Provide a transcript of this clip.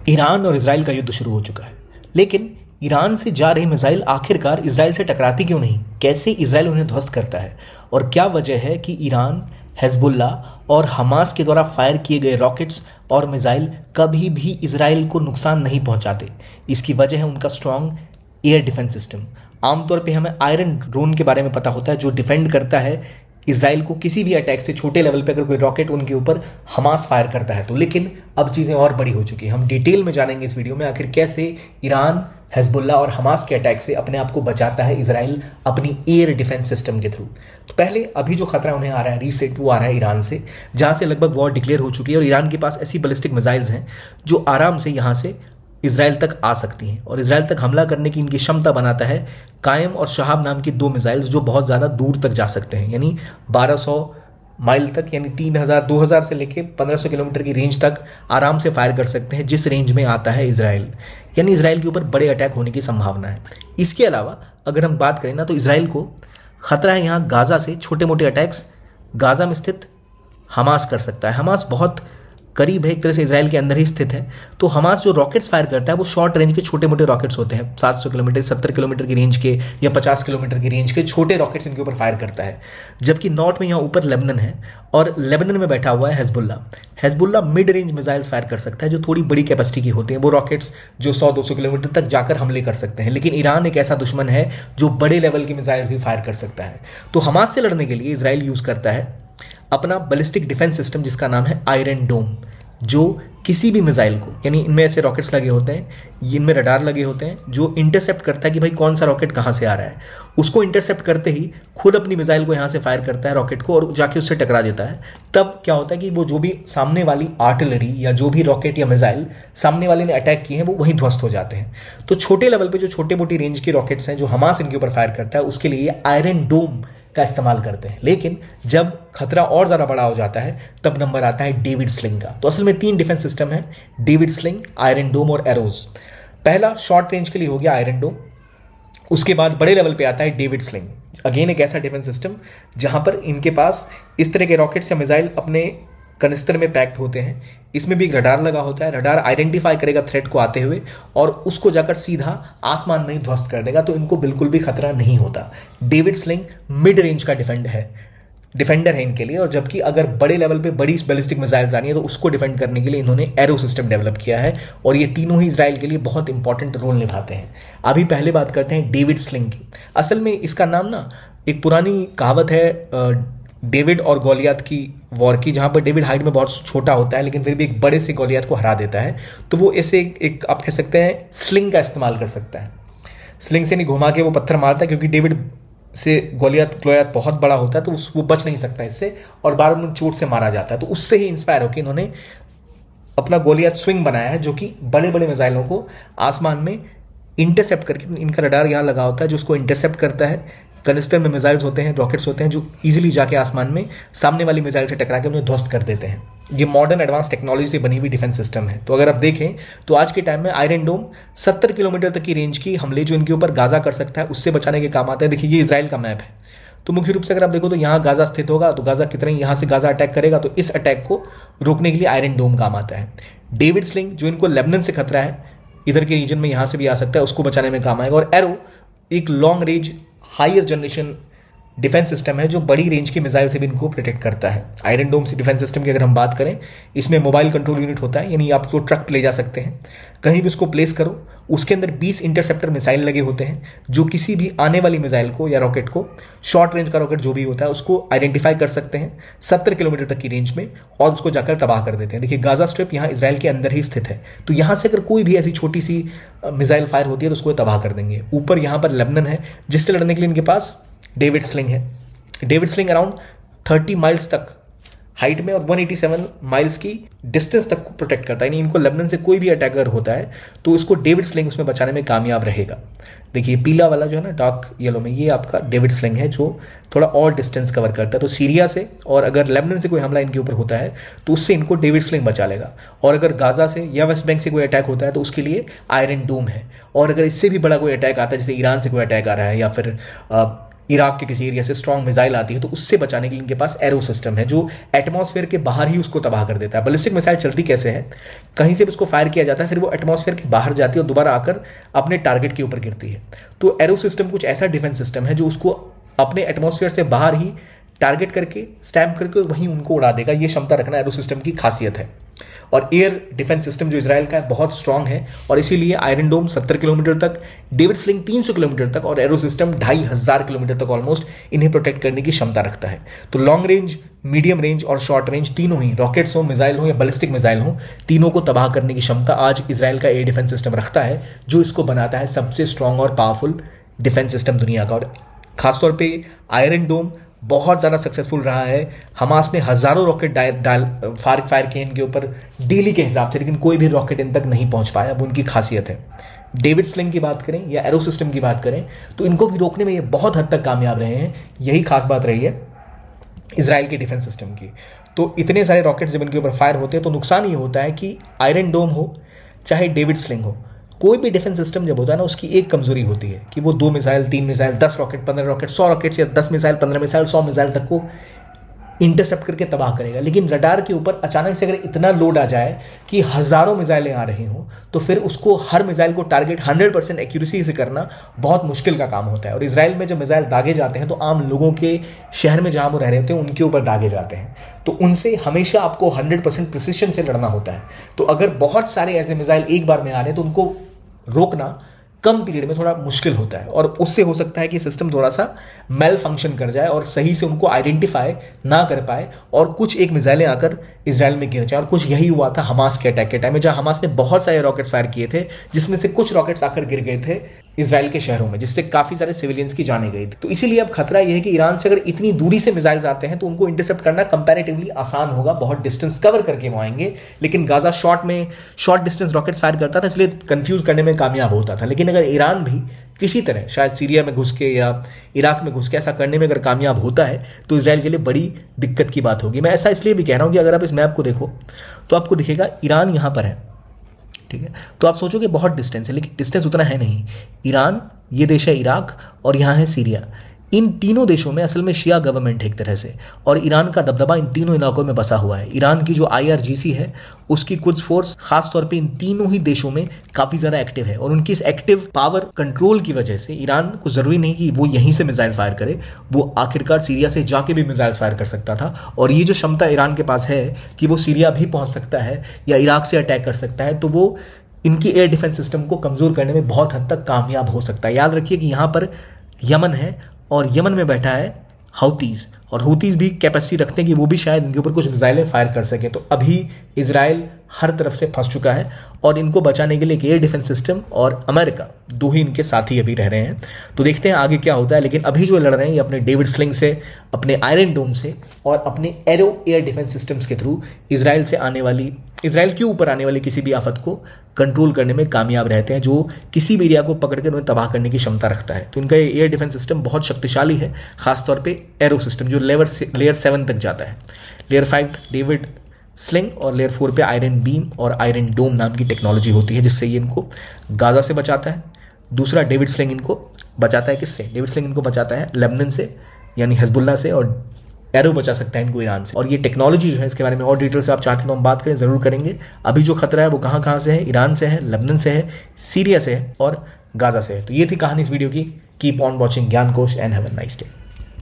Iran और Israel का युद्ध शुरू हो चुका है, लेकिन ईरान से जा रही मिसाइल आखिरकार इजराइल से टकराती क्यों नहीं? कैसे इजराइल उन्हें ध्वस्त करता है? और क्या वजह है कि ईरान, हिजबुल्लाह और हमास के द्वारा फायर किए गए रॉकेट्स और मिसाइल कभी भी इजराइल को नुकसान नहीं पहुंचाते? इसकी वजह है उनका स्ट्रॉन्ग एयर डिफेंस सिस्टम। आमतौर पे हमें आयरन ड्रोन के बारे में पता होता है, जो डिफेंड करता है इजराइल को किसी भी अटैक से। छोटे लेवल पे अगर कोई रॉकेट उनके ऊपर हमास फायर करता है तो। लेकिन अब चीज़ें और बड़ी हो चुकी हैं। हम डिटेल में जानेंगे इस वीडियो में आखिर कैसे ईरान, हिजबुल्लाह और हमास के अटैक से अपने आप को बचाता है इजराइल अपनी एयर डिफेंस सिस्टम के थ्रू। तो पहले अभी जो खतरा उन्हें आ रहा है रीसेट, वो आ रहा है ईरान से, जहाँ से लगभग वॉर डिक्लेयर हो चुकी है। और ईरान के पास ऐसी बैलिस्टिक मिसाइल्स हैं जो आराम से यहाँ से इजराइल तक आ सकती हैं और इजराइल तक हमला करने की इनकी क्षमता बनाता है कायम और शहाब नाम की दो मिसाइल्स, जो बहुत ज़्यादा दूर तक जा सकते हैं, यानी 1200 माइल तक, यानी 2000 से लेके 1500 किलोमीटर की रेंज तक आराम से फायर कर सकते हैं, जिस रेंज में आता है इजराइल। यानी इजराइल के ऊपर बड़े अटैक होने की संभावना है। इसके अलावा अगर हम बात करें ना, तो इजराइल को खतरा है यहाँ गाज़ा से। छोटे मोटे अटैक्स गाज़ा में स्थित हमास कर सकता है। हमास बहुत करीब है, एक तरह से इजराइल के अंदर ही स्थित है। तो हमास जो रॉकेट्स फायर करता है वो शॉर्ट रेंज के छोटे मोटे रॉकेट्स होते हैं, 700 किलोमीटर, 70 किलोमीटर की रेंज के या 50 किलोमीटर की रेंज के छोटे रॉकेट्स इनके ऊपर फायर करता है। जबकि नॉर्थ में यहाँ ऊपर लेबनन है और लेबनन में बैठा हुआ है Hezbollah mid range missiles fire कर सकता है, जो थोड़ी बड़ी कैपेसिटी की होती हैं। वो रॉकेट्स जो 100-200 किलोमीटर तक जाकर हमले कर सकते हैं। लेकिन ईरान एक ऐसा दुश्मन है जो बड़े लेवल की मिसाइल भी फायर कर सकता है। तो हमास से लड़ने के लिए इजराइल यूज करता है अपना बैलिस्टिक डिफेंस सिस्टम, जिसका नाम है आयरन डोम, जो किसी भी मिसाइल को, यानी इनमें ऐसे रॉकेट्स लगे होते हैं, इनमें रडार लगे होते हैं, जो इंटरसेप्ट करता है कि भाई कौन सा रॉकेट कहाँ से आ रहा है। उसको इंटरसेप्ट करते ही खुद अपनी मिसाइल को यहाँ से फायर करता है रॉकेट को, और जाके उससे टकरा देता है। तब क्या होता है कि वो जो भी सामने वाली आर्टिलरी या जो भी रॉकेट या मिसाइल सामने वाले ने अटैक किए हैं वो वहीं ध्वस्त हो जाते हैं। तो छोटे लेवल पर जो छोटे मोटी रेंज के रॉकेट्स हैं जो हमास इनके ऊपर फायर करता है, उसके लिए आयरन डोम का इस्तेमाल करते हैं। लेकिन जब खतरा और ज़्यादा बड़ा हो जाता है तब नंबर आता है डेविड स्लिंग का। तो असल में 3 डिफेंस सिस्टम है, डेविड स्लिंग, आयरन डोम और एरोज। पहला शॉर्ट रेंज के लिए हो गया आयरन डोम, उसके बाद बड़े लेवल पे आता है डेविड स्लिंग। अगेन एक ऐसा डिफेंस सिस्टम जहां पर इनके पास इस तरह के रॉकेट्स या मिसाइल अपने कनिस्तर में पैक्ड होते हैं। इसमें भी एक रडार लगा होता है। रडार आइडेंटिफाई करेगा थ्रेट को आते हुए और उसको जाकर सीधा आसमान में ही ध्वस्त कर देगा, तो इनको बिल्कुल भी खतरा नहीं होता। डेविड स्लिंग मिड रेंज का डिफेंडर है इनके लिए। और जबकि अगर बड़े लेवल पे बड़ी बैलिस्टिक मिसाइल्स आनी है तो उसको डिफेंड करने के लिए इन्होंने एरो सिस्टम डेवलप किया है, और ये तीनों ही इजराइल के लिए बहुत इंपॉर्टेंट रोल निभाते हैं। अभी पहले बात करते हैं डेविड स्लिंग की। असल में इसका नाम ना, एक पुरानी कहावत है डेविड और गोलियत की वॉर की, जहां पर डेविड हाइट में बहुत छोटा होता है लेकिन फिर भी एक बड़े से गोलियत को हरा देता है। तो वो ऐसे एक आप कह सकते हैं स्लिंग का इस्तेमाल कर सकता है। स्लिंग से नहीं घुमा के वो पत्थर मारता है, क्योंकि डेविड से गोलियत बहुत बड़ा होता है, तो वो बच नहीं सकता इससे और बार बार चोट से मारा जाता है। तो उससे ही इंस्पायर होकर इन्होंने अपना गोलियत स्विंग बनाया है, जो कि बड़े बड़े मिसाइलों को आसमान में इंटरसेप्ट करके, इनका रडार यहाँ लगा होता है जो उसको इंटरसेप्ट करता है। कनिस्टर में मिसाइल्स होते हैं, रॉकेट्स होते हैं, जो इजीली जाके आसमान में सामने वाली मिसाइल से टकरा के उन्हें ध्वस्त कर देते हैं। ये मॉडर्न एडवांस टेक्नोलॉजी से बनी हुई डिफेंस सिस्टम है। तो अगर आप देखें तो आज के टाइम में आयरन डोम 70 किलोमीटर तक की रेंज की हमले जो इनके ऊपर गाजा कर सकता है, उससे बचाने के काम आता है। देखिए, ये इजराइल का मैप है। तो मुख्य रूप से अगर आप देखो तो यहाँ गाजा स्थित होगा, तो गाजा कितने यहाँ से गाजा अटैक करेगा, तो इस अटैक को रोकने के लिए आयरन डोम काम आता है। डेविड स्लिंग जो इनको लेबनन से खतरा है, इधर के रीजन में यहाँ से भी आ सकता है, उसको बचाने में काम आएगा। और एरो एक long range higher generation defence system है जो बड़ी रेंज की मिसाइल से भी इनको प्रोटेक्ट करता है। आयरन डोम से डिफेंस सिस्टम की अगर हम बात करें, इसमें मोबाइल कंट्रोल यूनिट होता है, यानी आप उसको ट्रक पे ले जा सकते हैं, कहीं भी उसको प्लेस करो। उसके अंदर 20 इंटरसेप्टर मिसाइल लगे होते हैं, जो किसी भी आने वाली मिसाइल को या रॉकेट को, शॉर्ट रेंज का रॉकेट जो भी होता है, उसको आइडेंटिफाई कर सकते हैं 70 किलोमीटर तक की रेंज में, और उसको जाकर तबाह कर देते हैं। देखिए, गाजा स्ट्रिप यहाँ इजराइल के अंदर ही स्थित है, तो यहाँ से अगर कोई भी ऐसी छोटी सी मिसाइल फायर होती है तो उसको तबाह कर देंगे। ऊपर यहाँ पर लेबनन है, जिससे लड़ने के लिए इनके पास डेविड स्लिंग है। डेविड स्लिंग अराउंड 30 माइल्स तक हाइट में और 187 माइल्स की डिस्टेंस तक को प्रोटेक्ट करता है। यानी इनको लेबनन से कोई भी अटैकर होता है तो इसको डेविड स्लिंग उसमें बचाने में कामयाब रहेगा। देखिए, पीला वाला जो है ना, डार्क येलो में, ये आपका डेविड स्लिंग है जो थोड़ा और डिस्टेंस कवर करता है। तो सीरिया से और अगर लेबनन से कोई हमला इनके ऊपर होता है तो उससे इनको डेविड स्लिंग बचा लेगा। और अगर गाजा से या वेस्ट बैंक से कोई अटैक होता है तो उसके लिए आयरन डोम है। और अगर इससे भी बड़ा कोई अटैक आता है, जैसे ईरान से कोई अटैक आ रहा है या फिर इराक के किसी एरिया से स्ट्रॉन्ग मिसाइल आती है तो उससे बचाने के लिए इनके पास एरो सिस्टम है जो एटमॉस्फेयर के बाहर ही उसको तबाह कर देता है। बैलिस्टिक मिसाइल चलती कैसे है, कहीं से भी उसको फायर किया जाता है, फिर वो एटमॉस्फेयर के बाहर जाती है और दोबारा आकर अपने टारगेट के ऊपर गिरती है। तो एरो सिस्टम कुछ ऐसा डिफेंस सिस्टम है जो उसको अपने एटमॉस्फेयर से बाहर ही टारगेट करके स्टैम्प करके वहीं उनको उड़ा देगा। ये क्षमता रखना एरो सिस्टम की खासियत है। और एयर डिफेंस सिस्टम जो इजराइल का है बहुत स्ट्रांग है और इसीलिए आयरन डोम 70 किलोमीटर तक, डेविड स्लिंग 300 किलोमीटर तक और एरो सिस्टम 2500 किलोमीटर तक ऑलमोस्ट इन्हें प्रोटेक्ट करने की क्षमता रखता है। तो लॉन्ग रेंज, मीडियम रेंज और शॉर्ट रेंज तीनों ही, रॉकेट्स हो, मिसाइल हो या बैलिस्टिक मिसाइल हो, तीनों को तबाह करने की क्षमता आज इजराइल का एयर डिफेंस सिस्टम रखता है, जो इसको बनाता है सबसे स्ट्रांग और पावरफुल डिफेंस सिस्टम दुनिया का। और खासतौर पर आयरन डोम बहुत ज़्यादा सक्सेसफुल रहा है। हमास ने हज़ारों रॉकेट फायर किए इनके ऊपर डेली के हिसाब से, लेकिन कोई भी रॉकेट इन तक नहीं पहुंच पाया। अब उनकी खासियत है। डेविड स्लिंग की बात करें या एरो सिस्टम की बात करें तो इनको भी रोकने में ये बहुत हद तक कामयाब रहे हैं। यही खास बात रही है इजराइल के डिफेंस सिस्टम की। तो इतने सारे रॉकेट जब इनके ऊपर फायर होते हैं तो नुकसान ये होता है कि आयरन डोम हो चाहे डेविड स्लिंग हो, कोई भी डिफेंस सिस्टम जब होता है ना, उसकी एक कमजोरी होती है कि वो 2 missile, 3 missile, 10 rocket, 15 rocket, 100 rockets या 10 मिसाइल, 15 मिसाइल, 100 मिसाइल तक को इंटरसेप्ट करके तबाह करेगा। लेकिन रडार के ऊपर अचानक से अगर इतना लोड आ जाए कि हज़ारों मिसाइलें आ रही हों तो फिर उसको हर मिसाइल को टारगेट 100% एक्यूरेसी से करना बहुत मुश्किल का काम होता है। और इजराइल में जब मिसाइल दागे जाते हैं तो आम लोगों के शहर में जहाँ वो रह रहे होते हैं उनके ऊपर दागे जाते हैं, तो उनसे हमेशा आपको 100% प्रिसिशन से लड़ना होता है। तो अगर बहुत सारे ऐसे मिसाइल एक बार में आ रहे हैं तो उनको रोकना कम पीरियड में थोड़ा मुश्किल होता है और उससे हो सकता है कि सिस्टम थोड़ा सा मेल फंक्शन कर जाए और सही से उनको आइडेंटिफाई ना कर पाए और कुछ एक मिसाइलें आकर इजराइल में गिर जाए। और कुछ यही हुआ था हमास के अटैक के टाइम में, जहां हमास ने बहुत सारे रॉकेट्स फायर किए थे जिसमें से कुछ रॉकेट्स आकर गिर गए थे इजराइल के शहरों में, जिससे काफी सारे सिविलियंस की जाने गई थी। तो इसीलिए अब खतरा यह है कि ईरान से अगर इतनी दूरी से मिसाइल्स आते हैं तो उनको इंटरसेप्ट करना कंपैरेटिवली आसान होगा, बहुत डिस्टेंस कवर करके वो आएंगे। लेकिन Gaza short distance rockets fire करता था, इसलिए कंफ्यूज करने में कामयाब होता था। लेकिन अगर ईरान भी किसी तरह शायद सीरिया में घुस के या इराक में घुस के ऐसा करने में अगर कामयाब होता है तो इजराइल के लिए बड़ी दिक्कत की बात होगी। मैं ऐसा इसलिए भी कह रहा हूं कि अगर आप इस मैप को देखो तो आपको दिखेगा ईरान यहां पर है, ठीक है। तो आप सोचोगे बहुत डिस्टेंस है, लेकिन डिस्टेंस उतना है नहीं। ईरान, ये देश है इराक और यहाँ है सीरिया। इन तीनों देशों में असल में शिया गवर्नमेंट है एक तरह से, और ईरान का दबदबा इन तीनों इलाकों में बसा हुआ है। ईरान की जो IRGC है उसकी कुछ फोर्स खास तौर पे इन तीनों ही देशों में काफी ज्यादा एक्टिव है और उनकी इस एक्टिव पावर कंट्रोल की वजह से ईरान को जरूरी नहीं कि वो यहीं से मिसाइल फायर करे, वो आखिरकार सीरिया से जाके भी मिसाइल फायर कर सकता था। और ये जो क्षमता ईरान के पास है कि वो सीरिया भी पहुंच सकता है या इराक से अटैक कर सकता है, तो वो इनकी एयर डिफेंस सिस्टम को कमजोर करने में बहुत हद तक कामयाब हो सकता है। याद रखिए कि यहाँ पर यमन है और यमन में बैठा है हौतीज, और हौतीज भी कैपेसिटी रखते हैं कि वो भी शायद इनके ऊपर कुछ मिसाइलें फायर कर सकें। तो अभी इजराइल हर तरफ से फंस चुका है और इनको बचाने के लिए एक एयर डिफेंस सिस्टम और अमेरिका, दो ही इनके साथी अभी रह रहे हैं। तो देखते हैं आगे क्या होता है। लेकिन अभी जो लड़ रहे हैं ये अपने डेविड स्लिंग से, अपने आयरन डोम से और अपने एरो एयर डिफेंस सिस्टम्स के थ्रू इजराइल के ऊपर आने वाली किसी भी आफत को कंट्रोल करने में कामयाब रहते हैं, जो किसी भी एरिया को पकड़कर उन्हें तबाह करने की क्षमता रखता है। तो इनका एयर डिफेंस सिस्टम बहुत शक्तिशाली है, खासतौर पे एरो सिस्टम जो लेयर 7 तक जाता है। लेयर 5 डेविड स्लिंग और लेयर 4 पे आयरन बीम और आयरन डोम नाम की टेक्नोलॉजी होती है, जिससे ये इनको गाजा से बचाता है। दूसरा, डेविड स्लिंग इनको बचाता है किससे? डेविड स्लिंग इनको बचाता है लेबनान से, यानी हिजबुल्लाह से, और एरो बचा सकता है इनको ईरान से। और ये टेक्नोलॉजी जो है इसके बारे में और डिटेल से आप चाहते हैं तो हम बात करें, जरूर करेंगे। अभी जो खतरा है वो कहाँ से है? ईरान से है, लेबनान से है, सीरिया से है और गाजा से है। तो ये थी कहानी इस वीडियो की। कीप ऑन वॉचिंग ज्ञान कोश and have a nice day.